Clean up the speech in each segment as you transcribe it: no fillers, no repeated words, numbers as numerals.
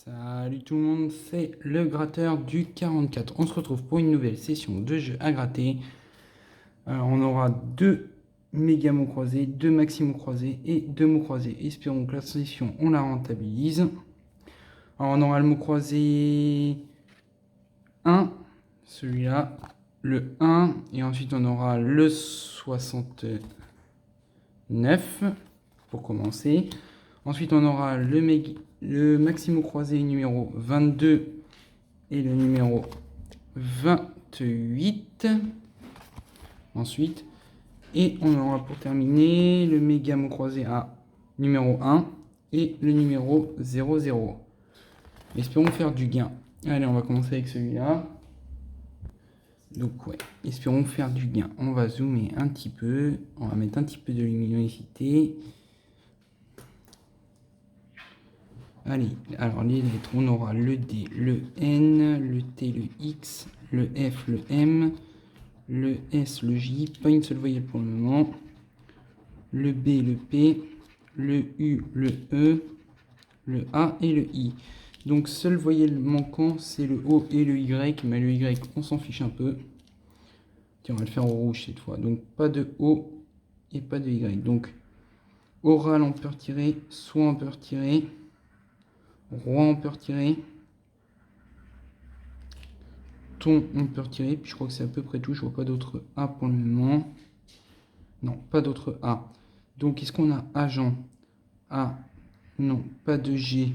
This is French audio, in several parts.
Salut tout le monde, c'est le gratteur du 44. On se retrouve pour une nouvelle session de jeu à gratter. Alors on aura deux méga mots croisés, deux maxi mots croisés et deux mots croisés. Espérons que la session on la rentabilise. Alors on aura le mot croisé 1, celui-là, le 1, et ensuite on aura le 69 pour commencer. Ensuite, on aura le maximo croisé numéro 22 et le numéro 28. Ensuite, et on aura pour terminer le méga mot croisé à numéro 1 et le numéro 00. Espérons faire du gain. Allez, on va commencer avec celui-là. Donc ouais, espérons faire du gain. On va zoomer un petit peu. On va mettre un petit peu de luminosité. Allez, alors les lettres, on aura le D, le N, le T, le X, le F, le M, le S, le J, pas une seule voyelle pour le moment, le B, le P, le U, le E, le A et le I. Donc seule voyelle manquant, c'est le O et le Y, mais le Y, on s'en fiche un peu. Tiens, on va le faire au rouge cette fois. Donc pas de O et pas de Y. Donc oral, on peut retirer, soit on peut retirer. Roi, on peut retirer. Ton, on peut retirer. Puis je crois que c'est à peu près tout. Je vois pas d'autres A pour le moment. Non, pas d'autres A. Donc, est-ce qu'on a agent? A. Non, pas de G.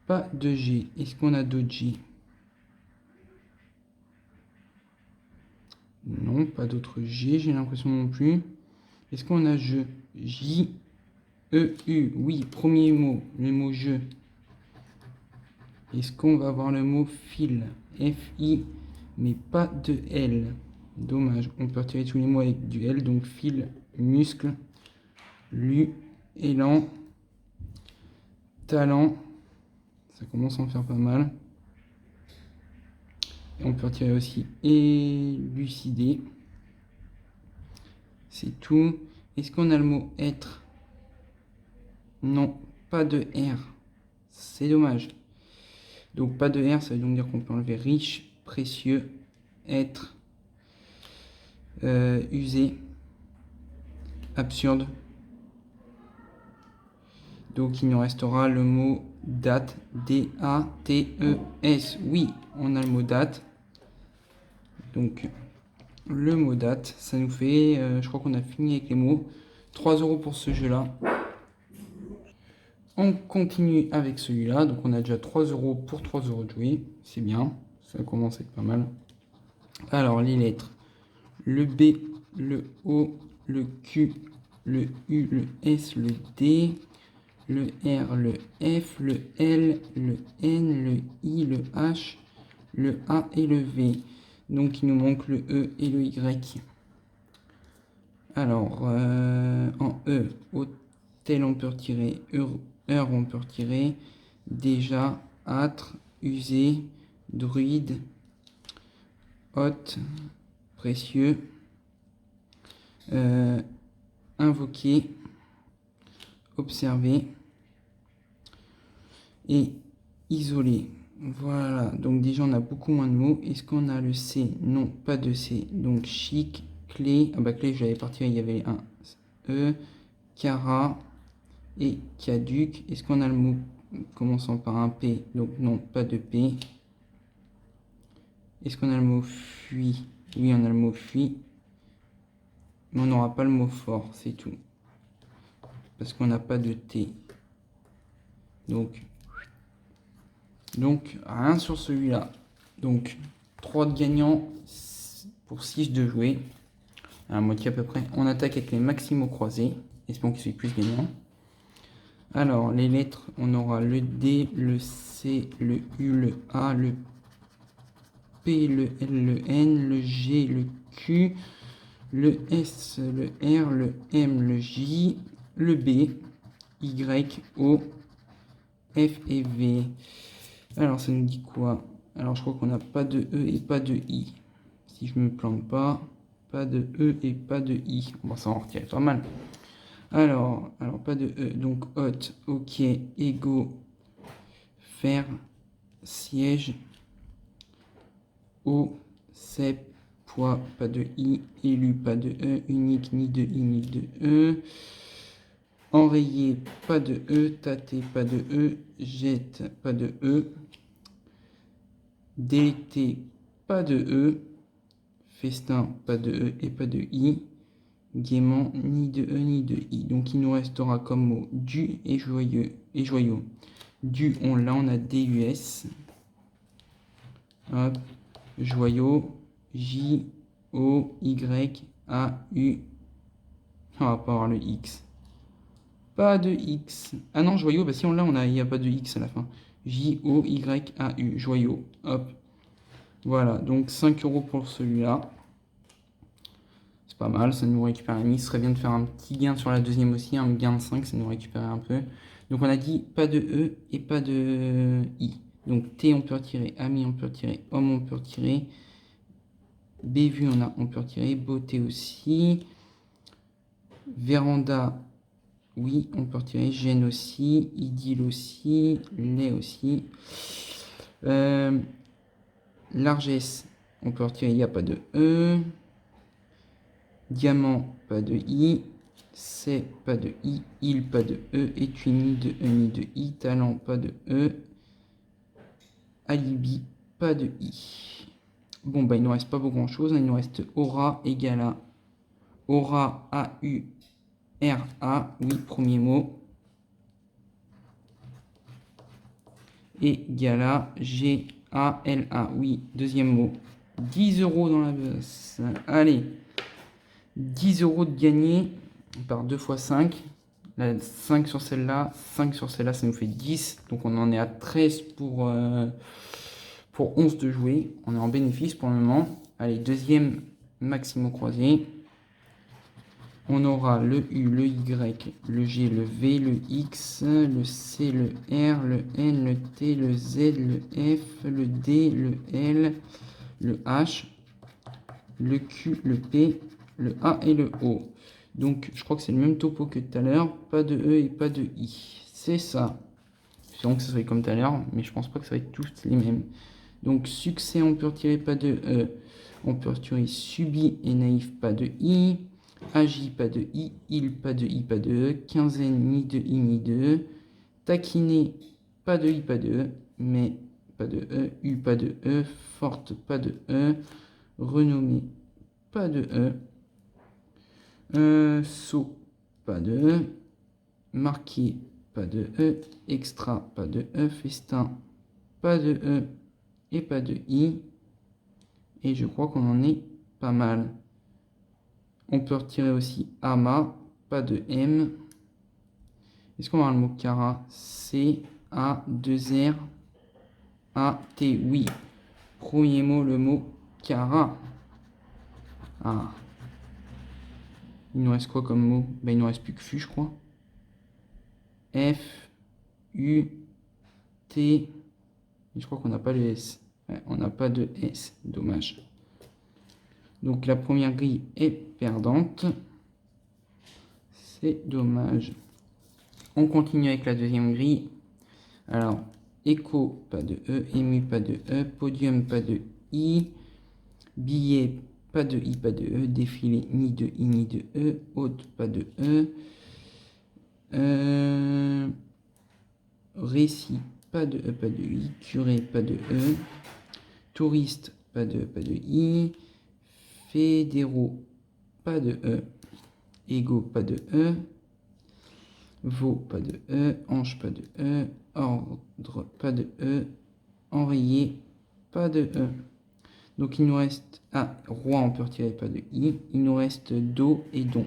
Pas de G. Est-ce qu'on a d'autres G? Non, pas d'autres G, j'ai l'impression non plus. Est-ce qu'on a je? J, E, U. Oui, premier mot, le mot je. Est-ce qu'on va avoir le mot fil? F-I, mais pas de L. Dommage, on peut retirer tous les mots avec du L, donc fil, muscle, lu, élan, talent. Ça commence à en faire pas mal. Et on peut retirer aussi élucider. C'est tout. Est-ce qu'on a le mot être? Non, pas de R. C'est dommage. Donc pas de R, ça veut donc dire qu'on peut enlever riche, précieux, être, usé, absurde. Donc il nous restera le mot date, D-A-T-E-S. Oui, on a le mot date. Donc le mot date, ça nous fait, je crois qu'on a fini avec les mots. 3 € pour ce jeu-là. On continue avec celui-là. Donc on a déjà 3 € pour 3 € de jouer. C'est bien, ça commence à être pas mal. Alors les lettres. Le B, le O, le Q, le U, le S, le D, le R, le F, le L, le N, le I, le H, le A et le V. Donc il nous manque le E et le Y. Alors, en E, hôtel on peut retirer, heure on peut retirer, déjà, âtre, usé, druide, hôte, précieux, invoquer, observer et isoler. Voilà, donc déjà on a beaucoup moins de mots. Est-ce qu'on a le C? Non, pas de C. Donc chic, clé, ah bah clé je l'avais parti, il y avait un E, cara et caduc. Est-ce qu'on a le mot commençant par un P? Donc non, pas de P. Est-ce qu'on a le mot fuit? Oui, on a le mot fuit. Mais on n'aura pas le mot fort, c'est tout. Parce qu'on n'a pas de T. Donc, rien sur celui-là. Donc, 3 de gagnants pour 6 de jouer. À moitié à peu près. On attaque avec les maximaux croisés. Espérons qu'ils soient plus gagnants. Alors, les lettres, on aura le D, le C, le U, le A, le P, le L, le N, le G, le Q, le S, le R, le M, le J, le B, Y, O, F et V. Alors, ça nous dit quoi? Alors, je crois qu'on n'a pas de E et pas de I. Si je me plante pas, pas de E et pas de I. Bon, ça en retire pas mal. Alors, pas de E. Donc, hot, ok, ego, fer, siège, O, cep, poids, pas de I, élu, pas de E, unique, ni de I, ni de E, enrayé, pas de E, tâté, pas de E, jette, pas de E, délecté, pas de E, festin, pas de E et pas de I, gaiement, ni de E ni de I. Donc il nous restera comme mot du et joyeux et joyau. Du, on a DUS. Hop, joyau, J, O, Y, A, U. On va pas avoir le X. Pas de X. Ah non, joyau, bah si on l'a, il n'y a pas de X à la fin. J, O, Y, A, U. Joyau. Hop. Voilà, donc 5 € pour celui-là. C'est pas mal, ça nous récupère la mise. Ce serait bien de faire un petit gain sur la deuxième aussi, un gain de 5, ça nous récupère un peu. Donc on a dit pas de E et pas de I. Donc T on peut retirer, ami on peut retirer, homme on peut retirer, bévu on peut retirer, beauté aussi, véranda, oui on peut retirer, gêne aussi, idylle aussi, lait aussi. Largesse on peut retirer, il n'y a pas de E. Diamant, pas de I. C'est pas de I. Il, pas de E. Étui, ni de E, ni de I. Talent, pas de E. Alibi, pas de I. Bon, bah, il ne nous reste pas beaucoup grand chose. Il nous reste aura égale à aura, A-U-R-A. Oui, premier mot. Égale à G-A-L-A. Oui, deuxième mot. 10 € dans la bosse. Allez. 10 € de gagné par 2 fois 5. Là, 5 sur celle-là, 5 sur celle-là, ça nous fait 10. Donc on en est à 13 pour 11 de jouer. On est en bénéfice pour le moment. Allez, deuxième maximo croisé. On aura le U, le Y, le G, le V, le X, le C, le R, le N, le T, le Z, le F, le D, le L, le H, le Q, le P, le A et le O. Donc je crois que c'est le même topo que tout à l'heure, pas de E et pas de I. C'est ça. Espérons que ce soit comme tout à l'heure, mais je pense pas que ça va être tous les mêmes. Donc succès, on peut retirer pas de E. On peut retirer subi et naïf, pas de I. Agi, pas de I. Il, pas de I, pas de E. Quinzaine, ni de I, ni de E. Taquiner, pas de I, pas de E. Mais pas de E. U, pas de E. Forte, pas de E. Renommé, pas de E. Saut, pas de E. Marqué, pas de E. Extra, pas de E. Festin, pas de E et pas de I. Et je crois qu'on en est pas mal. On peut retirer aussi ama, pas de M. Est-ce qu'on va avoir le mot cara? C, A, 2 R, A, T, oui. Premier mot, le mot cara. Ah. Il nous reste quoi comme mot? Ben, il nous reste plus que FU, je crois. F, U, T. Je crois qu'on n'a pas le S. Ouais, on n'a pas de S. Dommage. Donc la première grille est perdante. C'est dommage. On continue avec la deuxième grille. Alors, écho, pas de E. Ému, pas de E. Podium, pas de I. Billet, pas de I, pas de E. Défilé, ni de I, ni de E. Hôte, pas de E. Récit, pas de E, pas de I. Curé, pas de E. Touriste, pas de E, pas de I. Fédéraux, pas de E. Ego, pas de E. Veau, pas de E. Ange, pas de E. Ordre, pas de E. Enrayé, pas de E. Donc il nous reste... Ah, roi, on peut retirer, pas de I. Il nous reste Do et Don.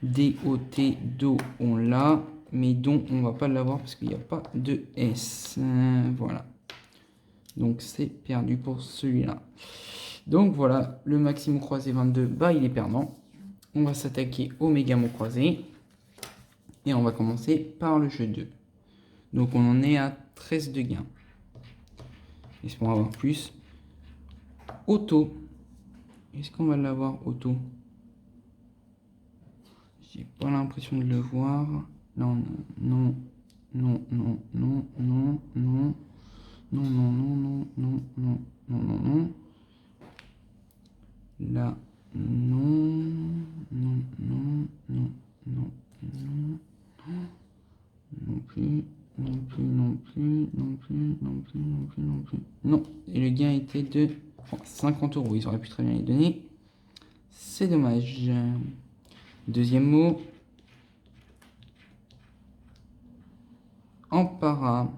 D-O-T, Do, on l'a. Mais Don, on va pas l'avoir parce qu'il n'y a pas de S. Voilà. Donc c'est perdu pour celui-là. Donc voilà, le maximum croisé 22, bah il est perdant. On va s'attaquer au méga mot croisé. Et on va commencer par le jeu 2. Donc on en est à 13 de gains. Espérons avoir plus. Auto. Est-ce qu'on va l'avoir auto? J'ai pas l'impression de le voir. Non, non, non, non, non, non, non. Non, non, non, non, non, non, non, non, non. Là, non, non, non, non, non, non, non plus, non plus, non plus, non plus, non plus, non plus, non plus. Non, et le gain était de 50 euros. Ils auraient pu très bien les donner. C'est dommage. Deuxième mot. Empara.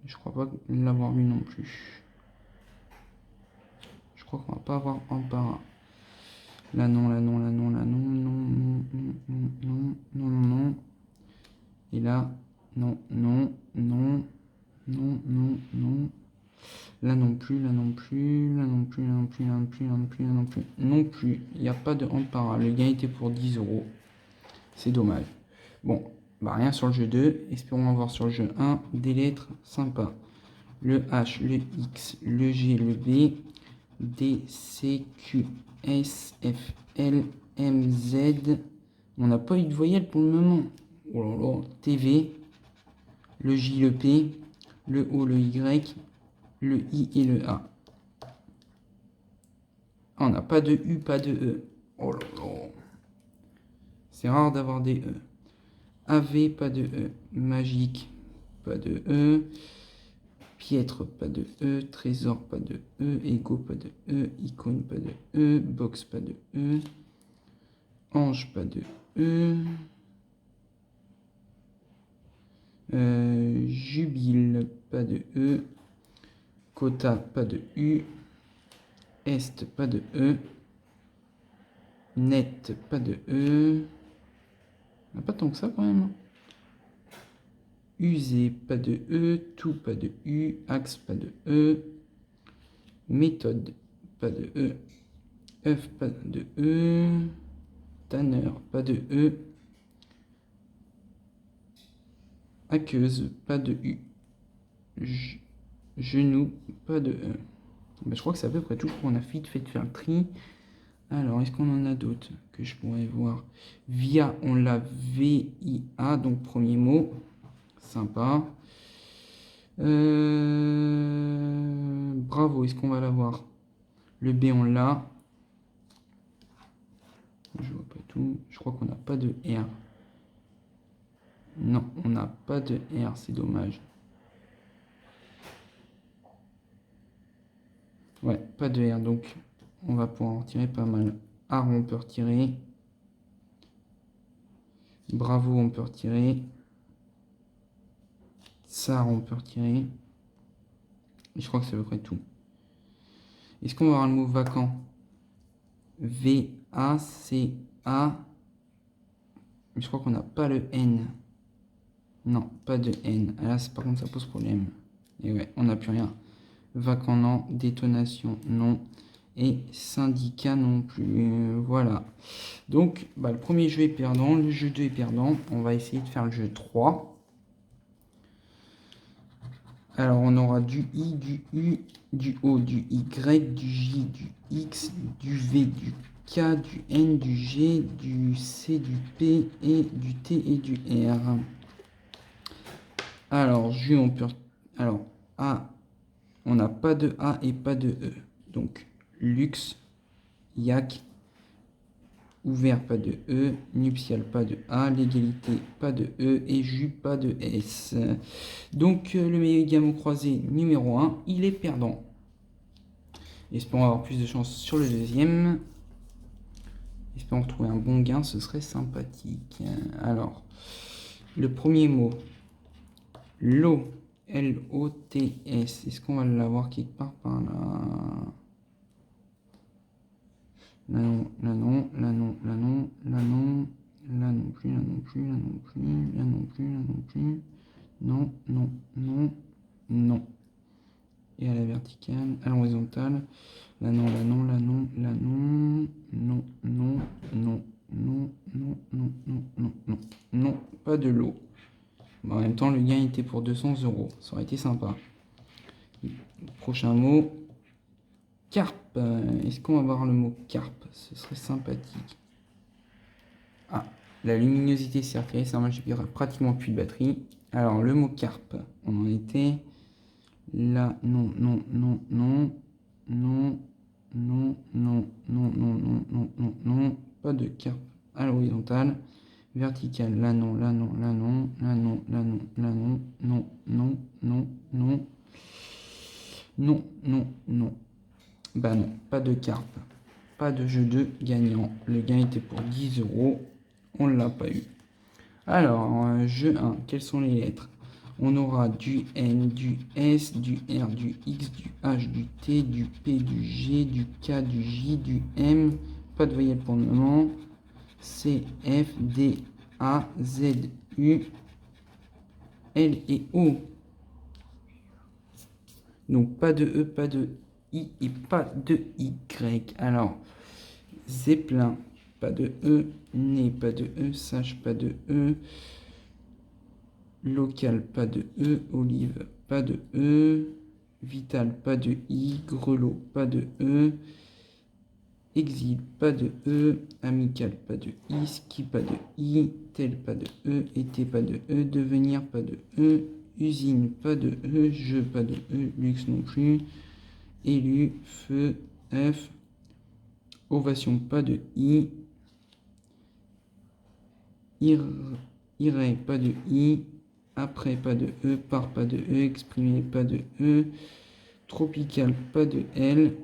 Je crois pas l'avoir lu non plus. Je crois qu'on va pas avoir Empara. Là non, là non, là non, là non, non, non, non, non, non, non, non, non. Et là, non, non, non, non, non, non. Là non plus, là non plus, là non plus, là non plus, là non plus, là non plus, là non plus. Non plus, il n'y a pas de Empara. Le gain était pour 10 euros. C'est dommage. Bon, bah rien sur le jeu 2. Espérons avoir sur le jeu 1 des lettres sympas. Le H, le X, le G, le B, D, C, Q, S, F, L, M, Z. On n'a pas eu de voyelle pour le moment. Oh là là, TV, le J, le P, le O, le Y, le I et le A. Ah, on n'a pas de U, pas de E. Oh là là. C'est rare d'avoir des E. AV, pas de E. Magique, pas de E. Piètre, pas de E. Trésor, pas de E. Ego, pas de E. Icône, pas de E. Box, pas de E. Ange, pas de E. Jubile, pas de E. Quota, pas de U. Est, pas de E. Net, pas de E. On n'a pas tant que ça quand même. Usé, pas de E. Tout, pas de U. Axe, pas de E. Méthode, pas de E. œuf, pas de E. Tanneur, pas de E. Aqueuse, pas de U. Genou, pas de E. Ben, je crois que c'est à peu près tout. On a vite fait de faire le tri. Alors, est-ce qu'on en a d'autres que je pourrais voir? Via, on l'a V-I-A, donc premier mot. Sympa. Bravo, est-ce qu'on va l'avoir? Le B, on l'a. Je vois pas tout. Je crois qu'on n'a pas de R. Non, on n'a pas de R, c'est dommage. Ouais, pas de R, donc on va pouvoir en retirer pas mal. Art, on peut retirer. Bravo, on peut retirer. Sar, on peut retirer. Et je crois que c'est à peu près tout. Est-ce qu'on va avoir le mot vacant? V-A-C-A. Mais je crois qu'on n'a pas le N. Non, pas de N. Là, par contre, ça pose problème. Et ouais, on n'a plus rien. Vacant, non. Détonation, non. Et syndicat non plus. Voilà. Donc, bah, le premier jeu est perdant. Le jeu 2 est perdant. On va essayer de faire le jeu 3. Alors, on aura du I, du U, du O, du Y, du J, du X, du V, du K, du N, du G, du C, du P et du T et du R. Alors, J, on peut... Alors, A, on n'a pas de A et pas de E. Donc, luxe, yak, ouvert, pas de E, nuptial, pas de A, l'égalité, pas de E, et jus, pas de S. Donc, le meilleur gamme croisé numéro 1, il est perdant. Espérons avoir plus de chance sur le deuxième. Espérons retrouver un bon gain, ce serait sympathique. Alors, le premier mot, l'eau, L-O-T-S. Est-ce qu'on va l'avoir quelque part par là? Là non, là non, là non, là non, là non, là non plus, là non plus, là non plus, là non plus, là non plus. Non, non, non, non. Et à la verticale, à l'horizontale. Là non, là non, là non, là non, non, non, non, non, non, non, non, non, non, non, pas de l'eau. Bon, en même temps, le gain était pour 200 euros. Ça aurait été sympa. Prochain mot, carpe. Est-ce qu'on va voir le mot carpe? Ce serait sympathique. Ah, la luminosité s'est retirée. Ça marche, il n'y aura pratiquement plus de batterie. Alors, le mot carpe, on en était là, non, non, non, non, non, non, non, non, non, non, non, non, non, pas de carpe à l'horizontale. Verticale, là non, là non, là non, là non, là non, là non, non, non, non, non, non, non, non. Bah non, pas de carpe, pas de jeu de gagnant. Le gain était pour 10 euros, on ne l'a pas eu. Alors, jeu 1, quelles sont les lettres? On aura du N, du S, du R, du X, du H, du T, du P, du G, du K, du J, du M. Pas de voyelle pour le moment. C, F, D, A, Z, U, L et O. Donc pas de E, pas de I et pas de Y. Alors, Zeppelin, pas de E. Né, pas de E. Sage, pas de E. Local, pas de E. Olive, pas de E. Vital, pas de I. Grelot, pas de E. Exil, pas de E. Amical, pas de I. Ski, pas de I. Tel, pas de E. Été, pas de E. Devenir, pas de E. Usine, pas de E. Jeu, pas de E. Luxe non plus. Élu, feu, F. Ovation, pas de I. Irait, pas de I. Après, pas de E. Par, pas de E. Exprimer, pas de E. Tropical, pas de L.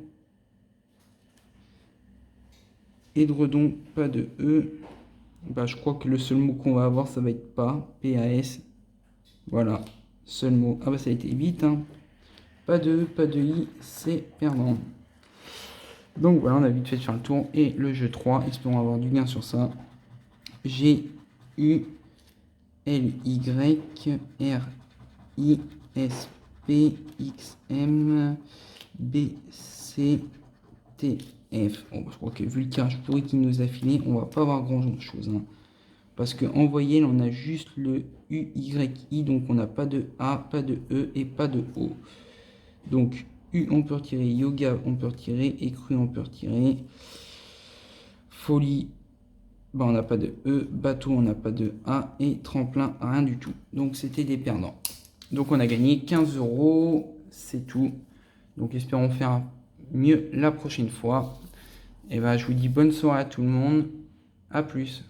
Édredon, pas de E. Bah, je crois que le seul mot qu'on va avoir, ça va être pas. P-A-S. Voilà. Seul mot. Ah bah ça a été vite, hein. Pas de E, pas de I, c'est perdant. Donc voilà, on a vite fait de faire le tour. Et le jeu 3, espérons avoir du gain sur ça. G, U, L, Y, R, I, S, P, X, M, B, C, T, F. Bon, je crois que vu le tirage pourri qui nous a filé, on va pas avoir grand chose. Hein. Parce qu'en voyelle, on a juste le U, Y, I. Donc on n'a pas de A, pas de E et pas de O. Donc U, on peut retirer. Yoga, on peut retirer. Écru, on peut retirer. Folie, bah, on n'a pas de E. Bateau, on n'a pas de A. Et tremplin, rien du tout. Donc c'était des perdants. Donc on a gagné 15 euros. C'est tout. Donc espérons faire mieux la prochaine fois. Et bah, je vous dis bonne soirée à tout le monde. A plus.